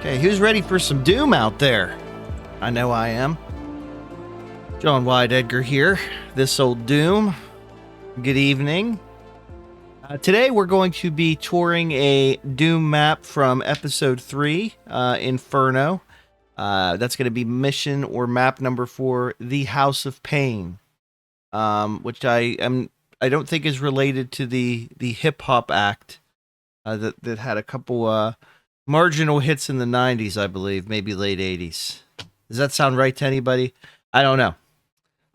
Hey, who's ready for some Doom out there? I know I am. John Wyatt, Edgar here. This old Doom. Good evening. Today we're going to be touring a Doom map from Episode 3, Inferno. That's going to be mission or map number 4, The House of Pain, which I don't think is related to the hip hop act that had a couple marginal hits in the 90s, I believe, maybe late 80s. Does that sound right to anybody? I don't know.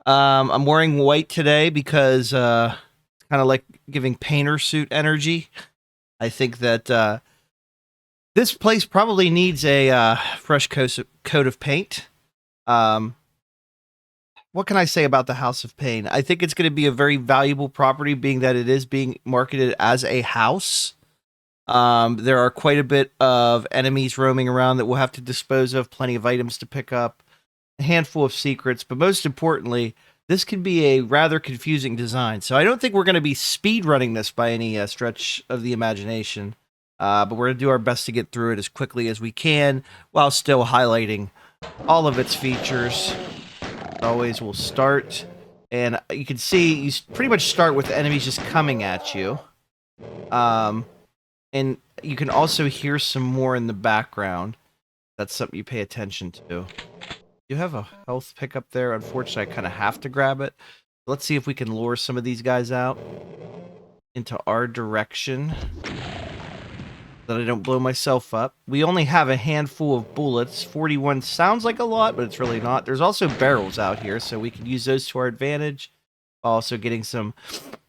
I'm wearing white today because it's kind of like giving painter suit energy. I think that this place probably needs a fresh coat of paint. What can I say about the House of Pain? I think it's going to be a very valuable property, being that it is being marketed as a house. There are quite a bit of enemies roaming around that we'll have to dispose of, plenty of items to pick up, a handful of secrets, but most importantly, this can be a rather confusing design. So I don't think we're going to be speed running this by any stretch of the imagination, but we're going to do our best to get through it as quickly as we can while still highlighting all of its features. As always, we'll start, and you can see you pretty much start with enemies just coming at you. And you can also hear some more in the background. That's something you pay attention to. You have a health pickup there. Unfortunately, I kind of have to grab it. Let's see if we can lure some of these guys out into our direction so that I don't blow myself up. We only have a handful of bullets. 41 sounds like a lot, but it's really not. There's also barrels out here, so we can use those to our advantage. Also getting some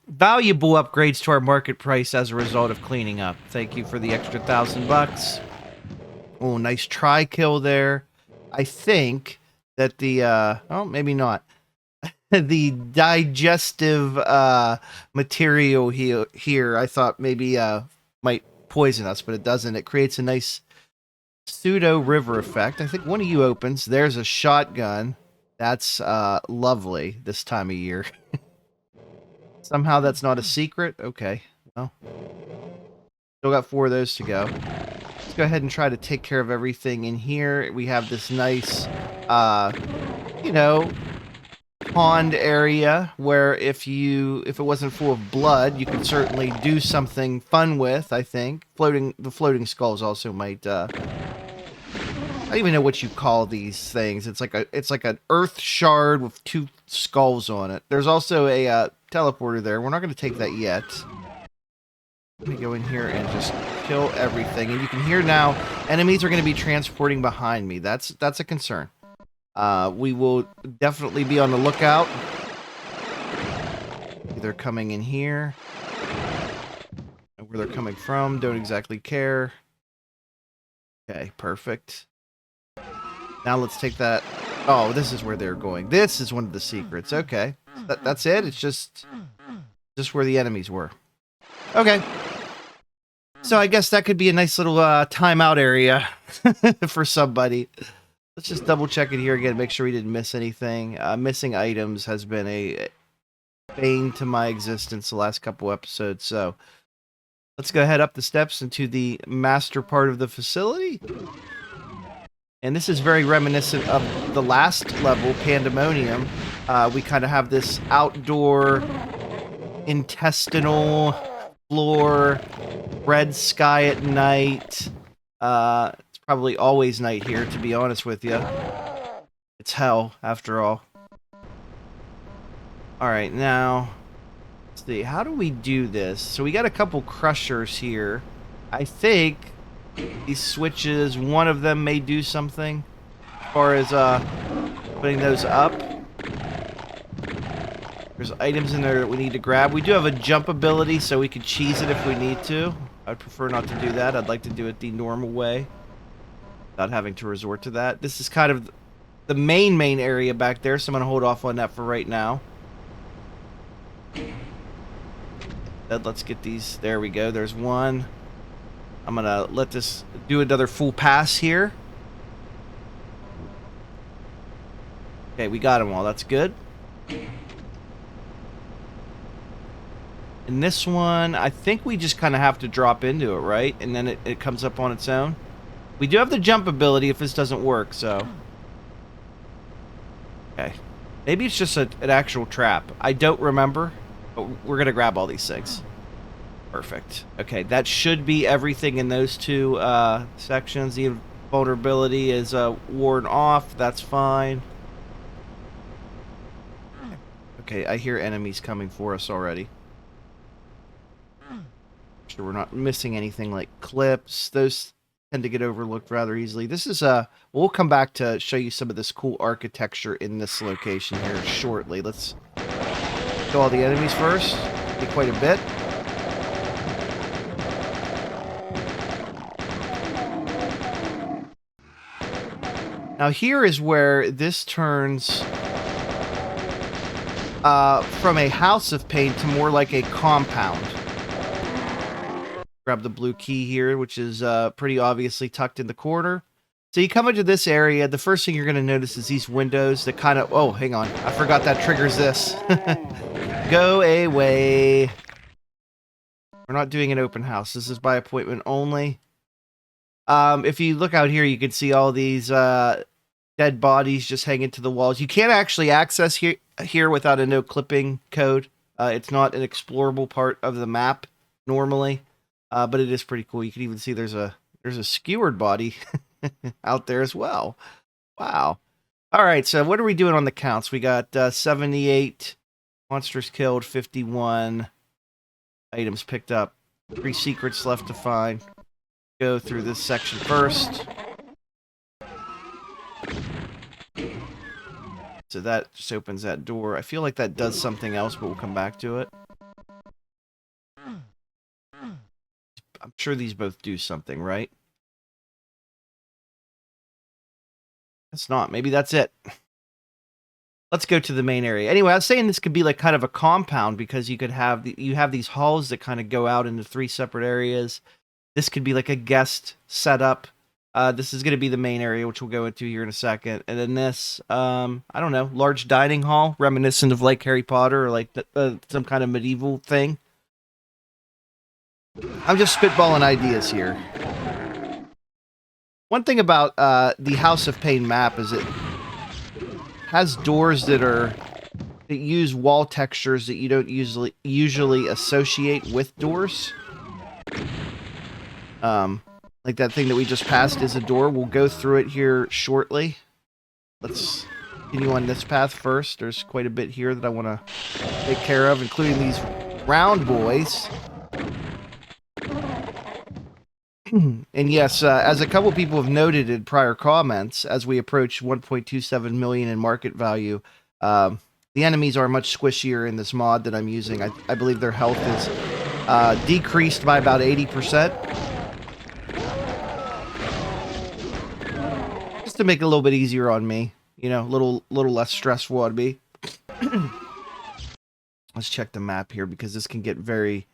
valuable upgrades to our market price as a result of cleaning up. Thank you for the extra $1,000. Oh, nice try kill there. I think that the oh, maybe not. The digestive material here I thought maybe might poison us, but it doesn't. It creates a nice pseudo river effect. I think one of you opens. There's a shotgun. That's lovely this time of year. Somehow that's not a secret? Okay. Well, still got 4 of those to go. Let's go ahead and try to take care of everything in here. We have this nice, pond area where if it wasn't full of blood, you could certainly do something fun with, I think. The floating skulls also might, I don't even know what you call these things. It's like an earth shard with 2 skulls on it. There's also a teleporter there. We're not going to take that yet. Let me go in here and just kill everything. And you can hear now, enemies are going to be transporting behind me. That's a concern. We will definitely be on the lookout. They're coming in here. Where they're coming from, don't exactly care. Okay, perfect. Now let's take that. Oh, this is where they're going. This is one of the secrets. Okay. That's it? It's just where the enemies were. Okay. So I guess that could be a nice little timeout area for somebody. Let's just double check it here again, make sure we didn't miss anything. Missing items has been a bane to my existence the last couple episodes, so let's go ahead up the steps into the master part of the facility. And this is very reminiscent of the last level, Pandemonium. We kind of have this outdoor, intestinal floor, red sky at night. It's probably always night here, to be honest with you. It's hell, after all. Alright, now, let's see, how do we do this? So we got a couple crushers here. I think these switches, one of them may do something as far as putting those up. There's items in there that we need to grab. We do have a jump ability, so we could cheese it if we need to. I'd prefer not to do that. I'd like to do it the normal way without having to resort to that. This is kind of the main area back there, so I'm going to hold off on that for right now. Let's get these. There we go. There's one. I'm going to let this do another full pass here. Okay, we got them all. That's good. And this one, I think we just kind of have to drop into it, right? And then it comes up on its own. We do have the jump ability if this doesn't work, so... Okay. Maybe it's just an actual trap. I don't remember, but we're going to grab all these things. Perfect. Okay, that should be everything in those two sections. The vulnerability is worn off. That's fine. Okay, I hear enemies coming for us already. Sure we're not missing anything like clips. Those tend to get overlooked rather easily. This is we'll come back to show you some of this cool architecture in this location here shortly. Let's kill all the enemies first. Be quite a bit. Now here is where this turns from a house of pain to more like a compound. Grab the blue key here, which is pretty obviously tucked in the corner. So you come into this area, the first thing you're going to notice is these windows that kind of... Oh, hang on. I forgot that triggers this. Go away. We're not doing an open house. This is by appointment only. If you look out here, you can see all these dead bodies just hanging to the walls. You can't actually access here without a no clipping code. It's not an explorable part of the map normally. But it is pretty cool. You can even see there's a skewered body out there as well. Wow. All right, so what are we doing on the counts? We got 78 monsters killed, 51 items picked up, 3 secrets left to find. Go through this section first. So that just opens that door. I feel like that does something else, but we'll come back to it. I'm sure these both do something, right? That's not. Maybe that's it. Let's go to the main area. Anyway, I was saying this could be like kind of a compound because you could have you have these halls that kind of go out into 3 separate areas. This could be like a guest setup. This is going to be the main area, which we'll go into here in a second. And then this, I don't know, large dining hall, reminiscent of like Harry Potter or like some kind of medieval thing. I'm just spitballing ideas here. One thing about the House of Pain map is it has doors that use wall textures that you don't usually associate with doors. Like that thing that we just passed is a door. We'll go through it here shortly. Let's continue on this path first. There's quite a bit here that I want to take care of, including these round boys. And yes, as a couple people have noted in prior comments, as we approach 1.27 million in market value, the enemies are much squishier in this mod that I'm using. I believe their health is decreased by about 80%. Just to make it a little bit easier on me. You know, a little less stressful on me. Let's check the map here because this can get very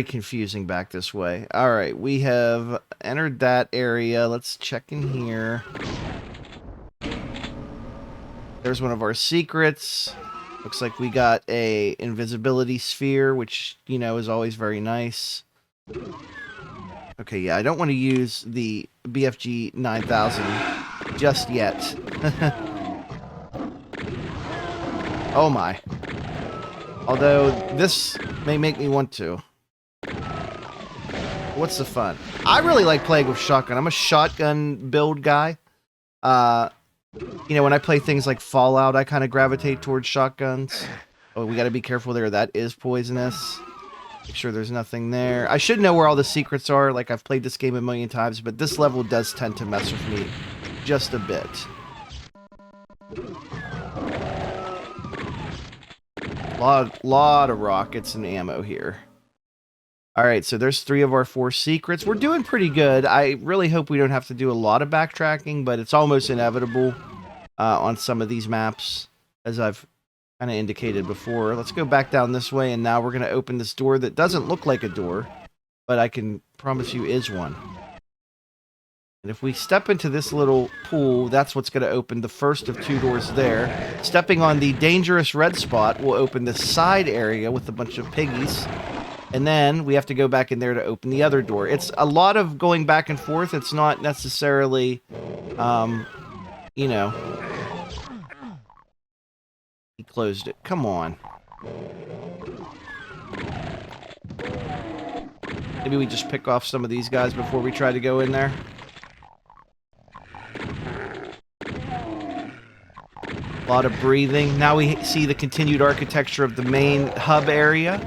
confusing back this way. All right, we have entered that area. Let's check in here. There's one of our secrets. Looks like we got a invisibility sphere, which, you know, is always very nice. Okay, yeah, I don't want to use the BFG 9000 just yet. Oh my. Although this may make me want to. What's the fun? I really like playing with shotgun. I'm a shotgun build guy. You know, when I play things like Fallout, I kind of gravitate towards shotguns. Oh, we got to be careful there. That is poisonous. Make sure there's nothing there. I should know where all the secrets are. Like, I've played this game a million times, but this level does tend to mess with me just a bit. Lot of rockets and ammo here. Alright, so there's 3 of our 4 secrets. We're doing pretty good. I really hope we don't have to do a lot of backtracking, but it's almost inevitable on some of these maps, as I've kind of indicated before. Let's go back down this way, and now we're going to open this door that doesn't look like a door, but I can promise you is one. And if we step into this little pool, that's what's going to open the first of 2 doors there. Stepping on the dangerous red spot will open this side area with a bunch of piggies. And then we have to go back in there to open the other door. It's a lot of going back and forth. It's not necessarily, you know... He closed it. Come on. Maybe we just pick off some of these guys before we try to go in there. A lot of breathing. Now we see the continued architecture of the main hub area.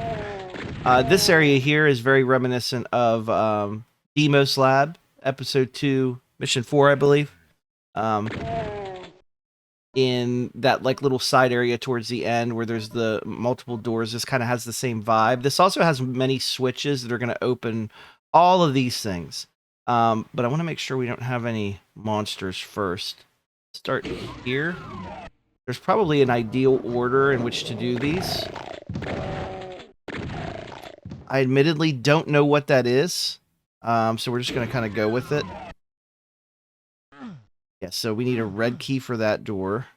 This area here is very reminiscent of Demos Lab, Episode 2, Mission 4, I believe. In that like little side area towards the end where there's the multiple doors, this kind of has the same vibe. This also has many switches that are going to open all of these things. But I want to make sure we don't have any monsters first. Start here. There's probably an ideal order in which to do these. I admittedly don't know what that is. So we're just going to kind of go with it. Yeah, so we need a red key for that door.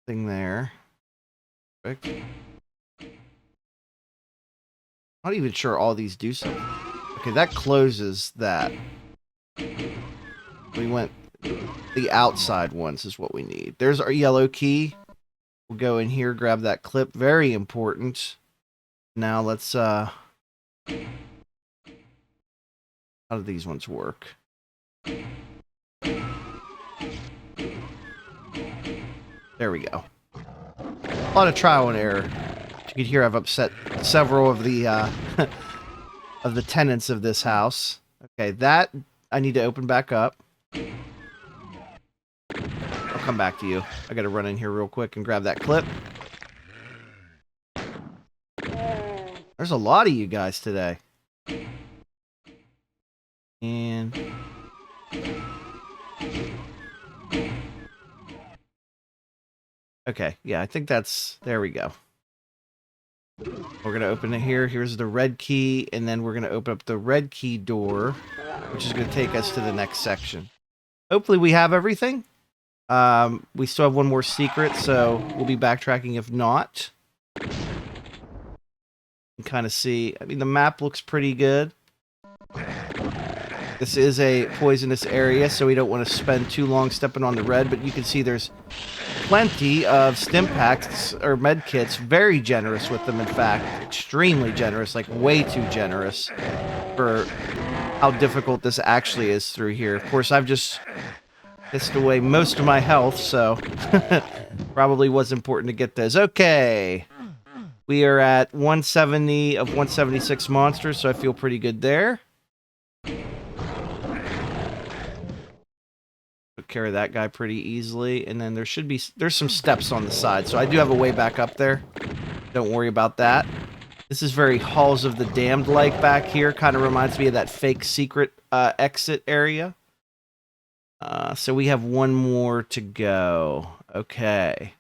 Thing there. Perfect. Not even sure all these do something. Okay, that closes that. We went... The outside ones is what we need. There's our yellow key. We'll go in here, grab that clip. Very important. Now let's... How do these ones work? There we go. A lot of trial and error. You can hear I've upset several of the of the tenants of this house. Okay, that I need to open back up. I'll come back to you. I gotta run in here real quick and grab that clip. There's a lot of you guys today. And... Okay, yeah, I think that's... There we go. We're going to open it here. Here's the red key, and then we're going to open up the red key door, which is going to take us to the next section. Hopefully we have everything. We still have one more secret, so we'll be backtracking if not. You can kind of see... I mean, the map looks pretty good. This is a poisonous area, so we don't want to spend too long stepping on the red, but you can see there's plenty of stim packs or med kits. Very generous with them, in fact. Extremely generous, like way too generous for how difficult this actually is through here. Of course, I've just pissed away most of my health, so probably was important to get those. Okay. We are at 170 of 176 monsters, so I feel pretty good there. Took care of that guy pretty easily, and then there's some steps on the side, so I do have a way back up there. Don't worry about that. This is very Halls of the Damned like back here. Kind of reminds me of that fake secret exit area. So we have one more to go. Okay.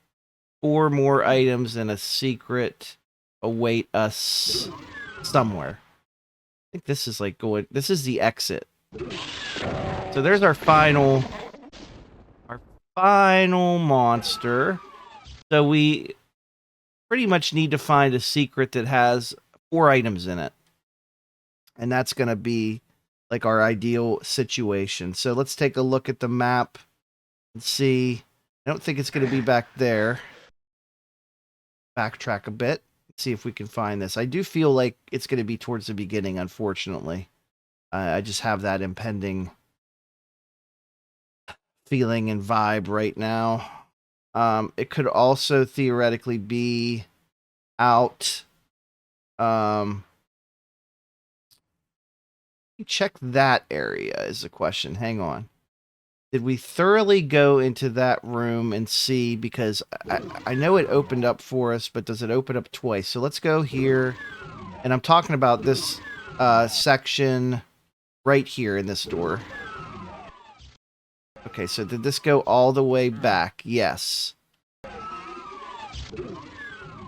4 more items and a secret await us somewhere. I think this is like going... This is the exit. So there's our final monster. So we pretty much need to find a secret that has 4 items in it. And that's going to be like our ideal situation. So let's take a look at the map and see. I don't think it's going to be back there. Backtrack a bit. See if we can find this. I do feel like it's going to be towards the beginning, unfortunately. I just have that impending feeling and vibe right now. It could also theoretically be out. Check that area is the question. Hang on. Did we thoroughly go into that room and see? Because I know it opened up for us, but does it open up twice? So let's go here. And I'm talking about this section right here in this door. Okay, so did this go all the way back? Yes.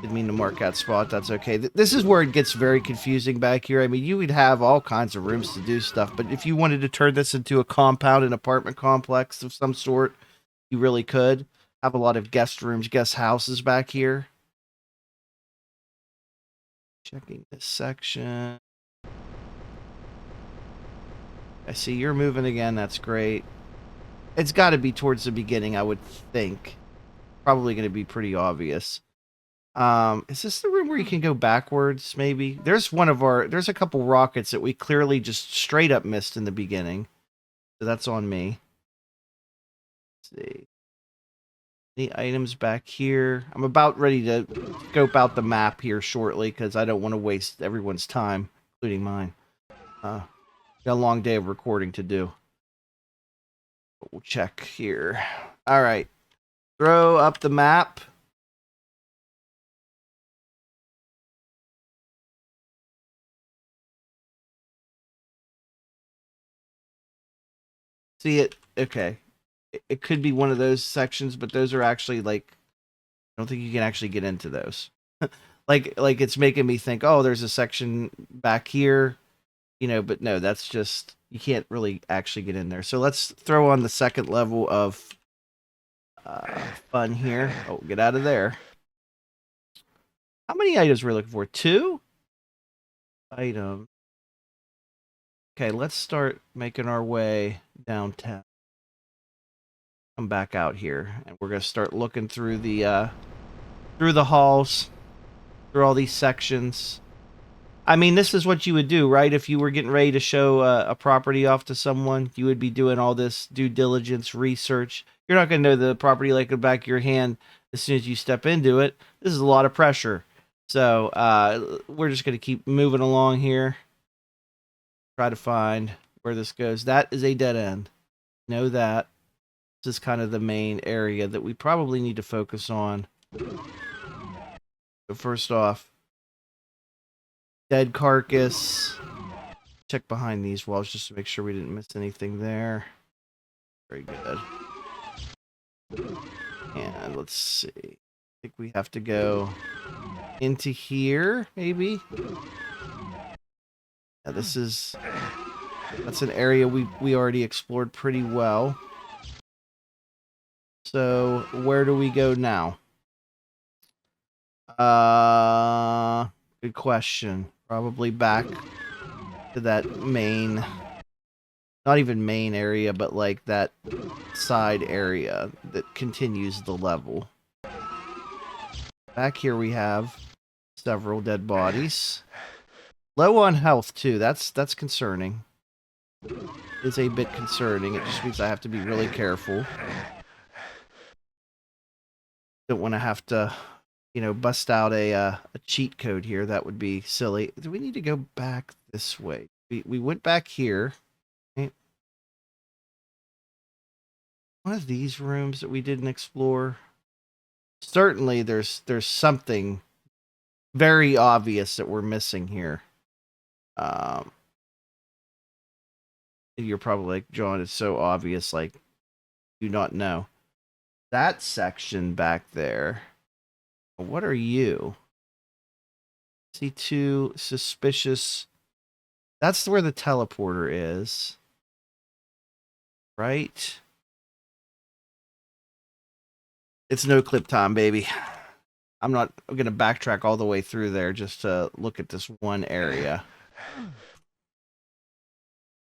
Didn't mean to mark that spot. That's okay. This is where it gets very confusing back here. I mean, you would have all kinds of rooms to do stuff, but if you wanted to turn this into a compound, an apartment complex of some sort, you really could. Have a lot of guest rooms, guest houses back here. Checking this section. I see you're moving again. That's great. It's got to be towards the beginning, I would think. Probably going to be pretty obvious. Is this the room where you can go backwards, maybe? There's a couple rockets that we clearly just straight up missed in the beginning. So that's on me. Let's see. Any items back here? I'm about ready to scope out the map here shortly because I don't want to waste everyone's time, including mine. Got a long day of recording to do. But we'll check here. All right. Throw up the map. See it? Okay. It could be one of those sections, but those are actually like, I don't think you can actually get into those. like it's making me think, oh, there's a section back here, but no, that's just, you can't really actually get in there. So let's throw on the second level of fun here. Oh, get out of there. How many items we're looking for? 2 items. Okay, let's start making our way downtown. Come back out here, and we're gonna start looking through the halls, through all these sections. I mean, this is what you would do, right? If you were getting ready to show a property off to someone, you would be doing all this due diligence research. You're not going to know the property like the back of your hand as soon as you step into it. This is a lot of pressure. So we're just going to keep moving along here. Try to find where this goes. That is a dead end. Know that. This is kind of the main area that we probably need to focus on. So first off, dead carcass. Check behind these walls just to make sure we didn't miss anything there. Very good. And let's see. I think we have to go into here, maybe. Yeah, that's an area we already explored pretty well. So where do we go now? Good question. Probably back to that main, not even main area, but like that side area that continues the level. Back here we have several dead bodies. Low on health too. That's concerning. It's a bit concerning. It just means I have to be really careful. Don't want to have to, bust out a cheat code here. That would be silly. Do we need to go back this way? We went back here. Right? One of these rooms that we didn't explore. Certainly there's something very obvious that we're missing here. You're probably like, John, it's so obvious, like, do not know. That section back there. What are you? See 2 suspicious. That's where the teleporter is. Right? It's no clip time, baby. I'm going to backtrack all the way through there just to look at this one area.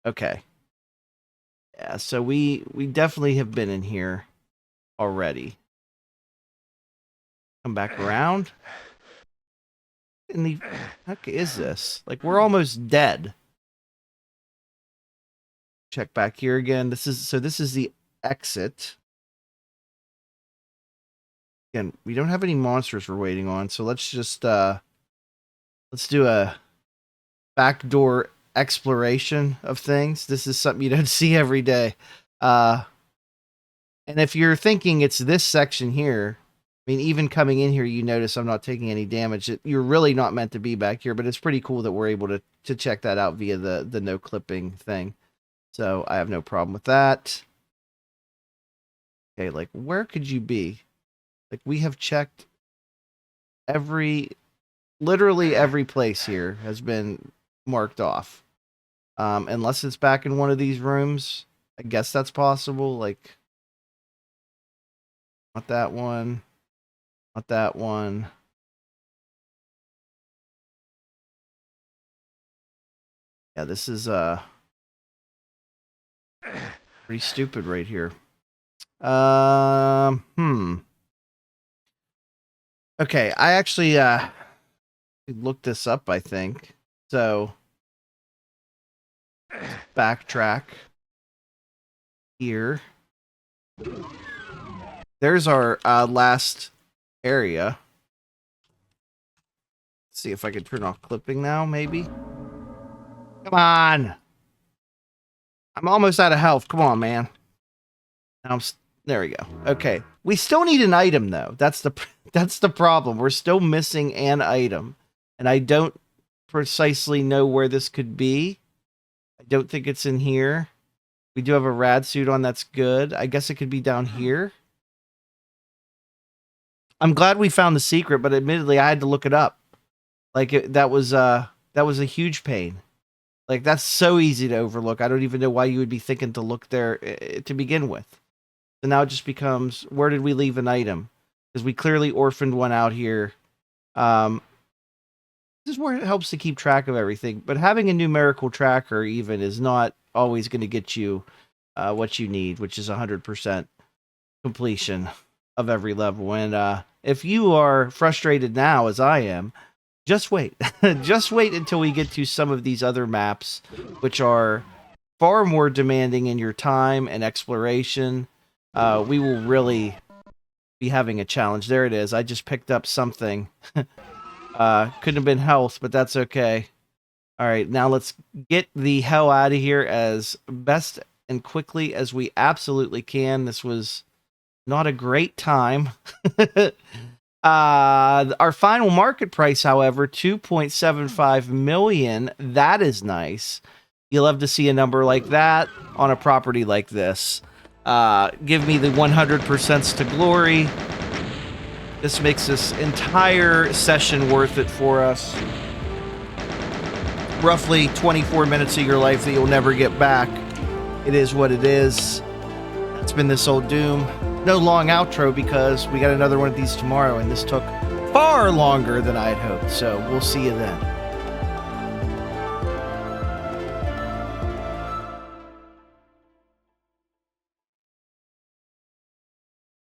Okay. Yeah, so we definitely have been in here already. Come back around. In the heck is this? Like, we're almost dead. Check back here again. This is the exit. Again, we don't have any monsters we're waiting on, so let's just let's do a backdoor exploration of things. This is something you don't see every day. And if you're thinking it's this section here, I mean, even coming in here, you notice I'm not taking any damage. You're really not meant to be back here, but it's pretty cool that we're able to check that out via the no clipping thing. So I have no problem with that. Okay, like, where could you be? Like, we have checked literally every place here has been marked off. Unless it's back in one of these rooms. I guess that's possible. Like, not that one. Not that one. Yeah, this is pretty stupid right here. Okay, I actually looked this up, I think. So backtrack here. There's our last area. Let's see if I can turn off clipping now, maybe. Come on. I'm almost out of health. Come on, man. There we go. Okay. We still need an item, though. That's the problem. We're still missing an item. And I don't precisely know where this could be. I don't think it's in here. We do have a rad suit on. That's good. I guess it could be down here. I'm glad we found the secret, but admittedly, I had to look it up. Like, that was a huge pain. Like, that's so easy to overlook. I don't even know why you would be thinking to look there to begin with. So now it just becomes, where did we leave an item? Because we clearly orphaned one out here. This is where it helps to keep track of everything. But having a numerical tracker even is not always going to get you what you need, which is 100% completion of every level. And if you are frustrated now, as I am, just wait. Just wait until we get to some of these other maps, which are far more demanding in your time and exploration. We will really be having a challenge. There it is. I just picked up something. Couldn't have been health, but that's okay. All right, now let's get the hell out of here as best and quickly as we absolutely can. This was not a great time. Our final market price, however, 2.75 million. That is nice. You love to see a number like that on a property like this. Give me the 100% to glory. This makes this entire session worth it for us. Roughly 24 minutes of your life that you'll never get back. It is what it is. It's been this old Doom. No long outro because we got another one of these tomorrow, and this took far longer than I had hoped. So we'll see you then.